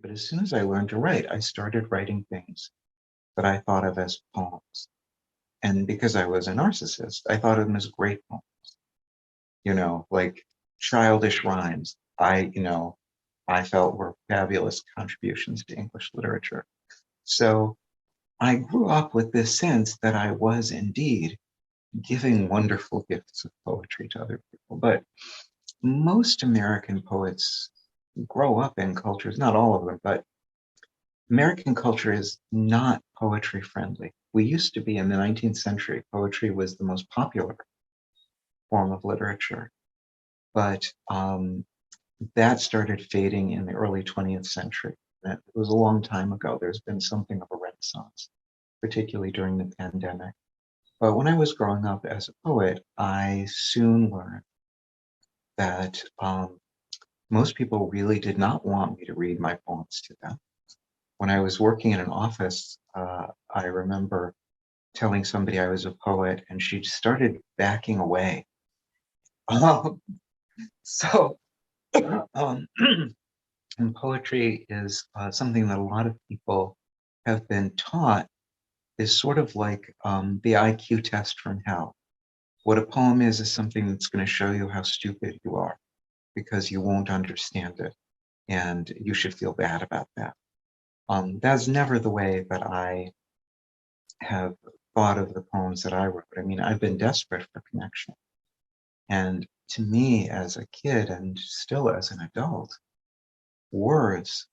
But as soon as I learned to write, I started writing things that I thought of as poems. And because I was a narcissist, I thought of them as great poems, like childish rhymes. I felt were fabulous contributions to English literature. So I grew up with this sense that I was indeed giving wonderful gifts of poetry to other people. But most American poets grow up in cultures, not all of them, but American culture is not poetry friendly. We used to be in the 19th century, poetry was the most popular form of literature. But that started fading in the early 20th century. That was a long time ago. There's been something of a renaissance, particularly during the pandemic. But when I was growing up as a poet, I soon learned that most people really did not want me to read my poems to them. When I was working in an office, I remember telling somebody I was a poet, and she started backing away. So, um, and poetry is something that a lot of people have been taught is sort of like the IQ test from hell. What a poem is something that's going to show you how stupid you are because you won't understand it, and you should feel bad about that. That's never the way that I have thought of the poems that I wrote. I mean, I've been desperate for connection. And to me, as a kid and still as an adult, words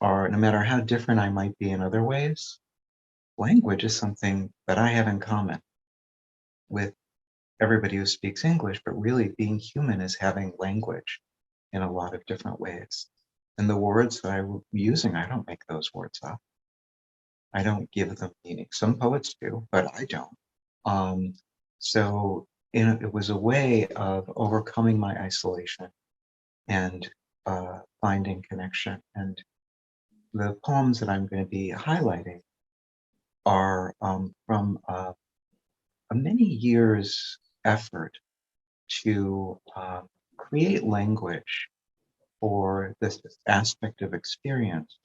are, no matter how different I might be in other ways, language is something that I have in common with everybody who speaks English, but really being human is having language in a lot of different ways. And the words that I'm using, I don't make those words up. I don't give them meaning. Some poets do, but I don't. Um, so it was a way of overcoming my isolation and finding connection. And the poems that I'm going to be highlighting are from a many years effort to create language for this aspect of experience,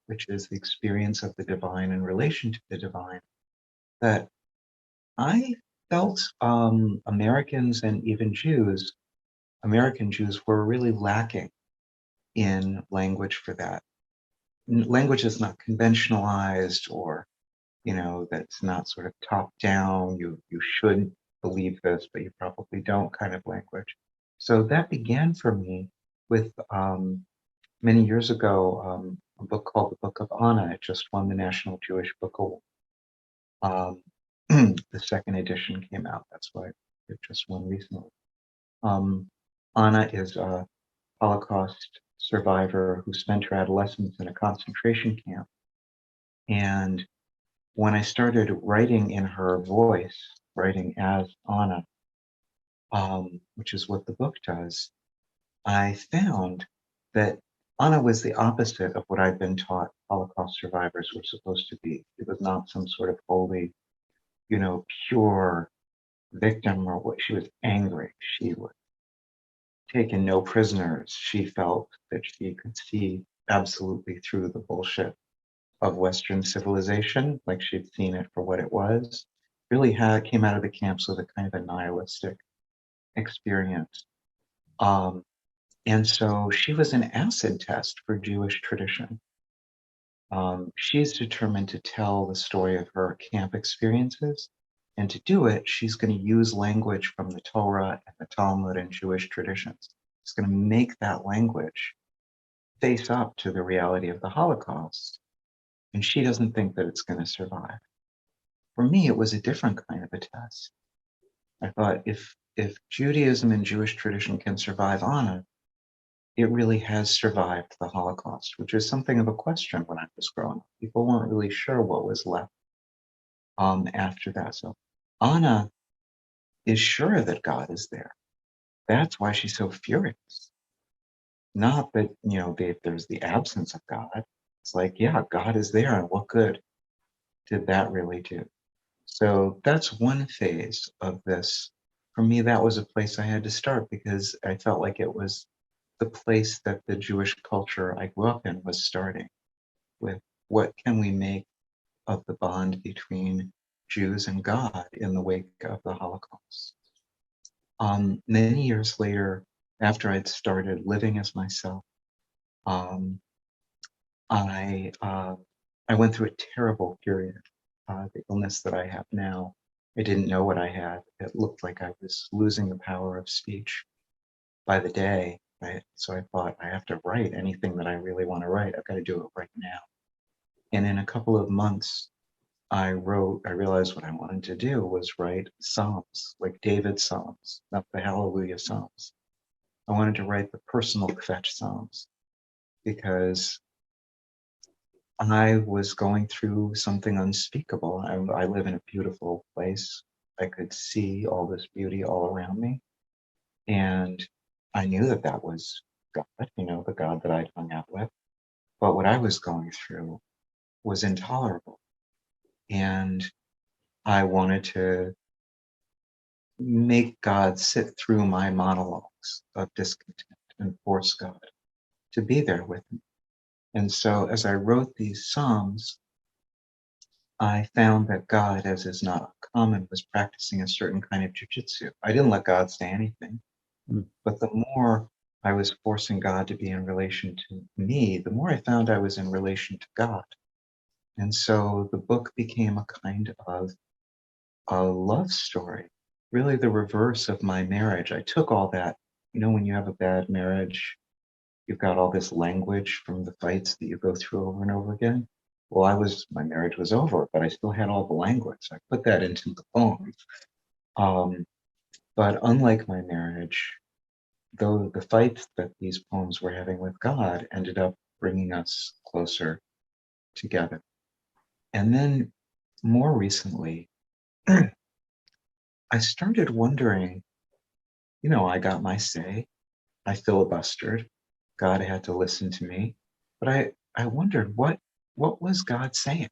which is the experience of the divine in relation to the divine, that I felt Americans and even Jews, American Jews, were really lacking in language for that. Language is not conventionalized, or that's not sort of top down. You should believe this, but you probably don't kind of language. So that began for me with many years ago a book called the Book of Anna. It just won the National Jewish Book Award. The second edition came out. That's why it just won recently. Anna is a Holocaust survivor who spent her adolescence in a concentration camp. And when I started writing in her voice, writing as Anna, which is what the book does, I found that Anna was the opposite of what I'd been taught Holocaust survivors were supposed to be. It was not some sort of holy, pure victim or what. She was angry. She was taken no prisoners. She felt that she could see absolutely through the bullshit of Western civilization, like she'd seen it for what it was. Really came out of the camps with a kind of a nihilistic experience. And so she was an acid test for Jewish tradition. She's determined to tell the story of her camp experiences. And to do it, she's going to use language from the Torah and the Talmud and Jewish traditions. She's going to make that language face up to the reality of the Holocaust. And she doesn't think that it's going to survive. For me, it was a different kind of a test. I thought if Judaism and Jewish tradition can survive Anna, it really has survived the Holocaust, which is something of a question when I was growing up. People weren't really sure what was left after that. So Anna is sure that God is there. That's why she's so furious. Not that, there's the absence of God. It's like, yeah, God is there, and what good did that really do? So that's one phase of this. For me, that was a place I had to start because I felt like it was the place that the Jewish culture I grew up in was starting with. What can we make of the bond between Jews and God in the wake of the Holocaust? Many years later, after I'd started living as myself, um, I I went through a terrible period. The illness that I have now, I didn't know what I had. It looked like I was losing the power of speech by the day. Right? So I thought, I have to write anything that I really want to write. I've got to do it right now. And in a couple of months, I realized what I wanted to do was write Psalms, like David's Psalms, not the Hallelujah Psalms. I wanted to write the personal kvetch Psalms because I was going through something unspeakable. I live in a beautiful place. I could see all this beauty all around me. And I knew that that was God, the God that I'd hung out with. But what I was going through was intolerable. And I wanted to make God sit through my monologues of discontent and force God to be there with me. And so as I wrote these Psalms, I found that God, as is not uncommon, was practicing a certain kind of jujitsu. I didn't let God say anything, but the more I was forcing God to be in relation to me, the more I found I was in relation to God. And so the book became a kind of a love story, really the reverse of my marriage. I took all that, when you have a bad marriage, you've got all this language from the fights that you go through over and over again. Well, my marriage was over, but I still had all the language. I put that into the poems. But unlike my marriage, though the fights that these poems were having with God ended up bringing us closer together. And then more recently, I started wondering, I got my say, I filibustered, God had to listen to me, but I wondered what was God saying?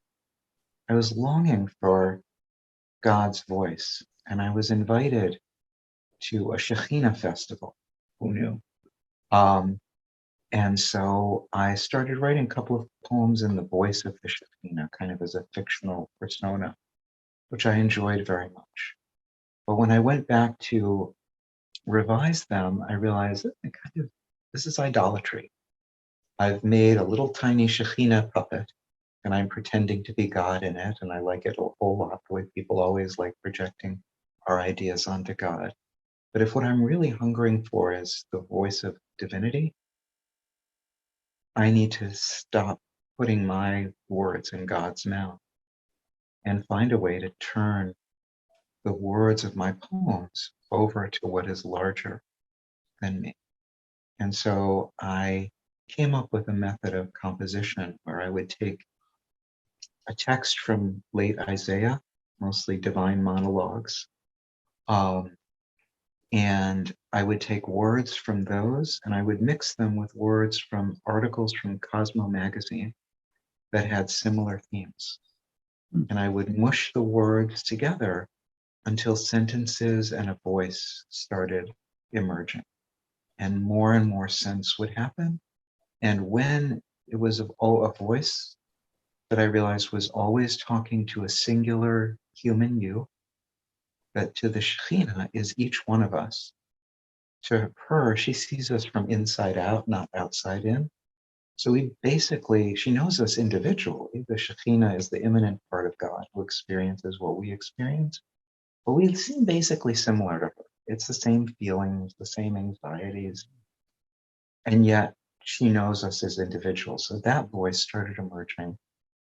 I was longing for God's voice, and I was invited to a Shekhinah festival. Who knew? And so I started writing a couple of poems in the voice of the Shekhinah, kind of as a fictional persona, which I enjoyed very much. But when I went back to revise them, I realized that this is idolatry. I've made a little tiny Shekhinah puppet, and I'm pretending to be God in it, and I like it a whole lot, the way people always like projecting our ideas onto God. But if what I'm really hungering for is the voice of divinity, I need to stop putting my words in God's mouth and find a way to turn the words of my poems over to what is larger than me. And so I came up with a method of composition where I would take a text from late Isaiah, mostly divine monologues, and I would take words from those and I would mix them with words from articles from Cosmo magazine that had similar themes. And I would mush the words together until sentences and a voice started emerging. And more sense would happen. And when it was a voice that I realized was always talking to a singular human you, that to the Shekhinah is each one of us. To her, she sees us from inside out, not outside in. So she knows us individually. The Shekhinah is the immanent part of God who experiences what we experience. But we seem basically similar to her. It's the same feelings, the same anxieties. And yet she knows us as individuals. So that voice started emerging.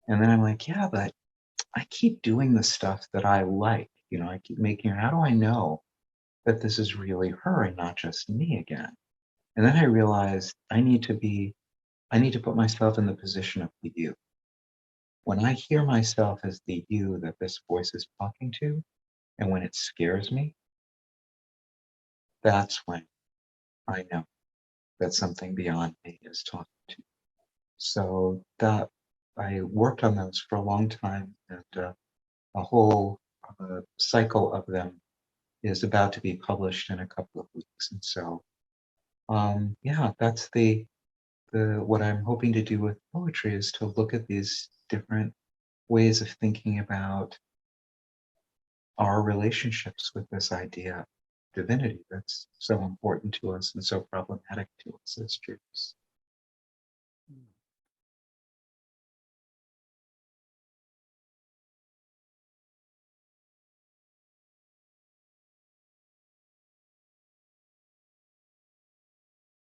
And then I'm like, yeah, but I keep doing the stuff that I like. I keep making her, how do I know that this is really her and not just me again? And then I realized I need to put myself in the position of the you. When I hear myself as the you that this voice is talking to, and when it scares me, that's when I know that something beyond me is talking to me. So that I worked on those for a long time, and a whole cycle of them is about to be published in a couple of weeks. And so Yeah, that's the what I'm hoping to do with poetry is to look at these different ways of thinking about our relationships with this idea of divinity that's so important to us and so problematic to us as Jews.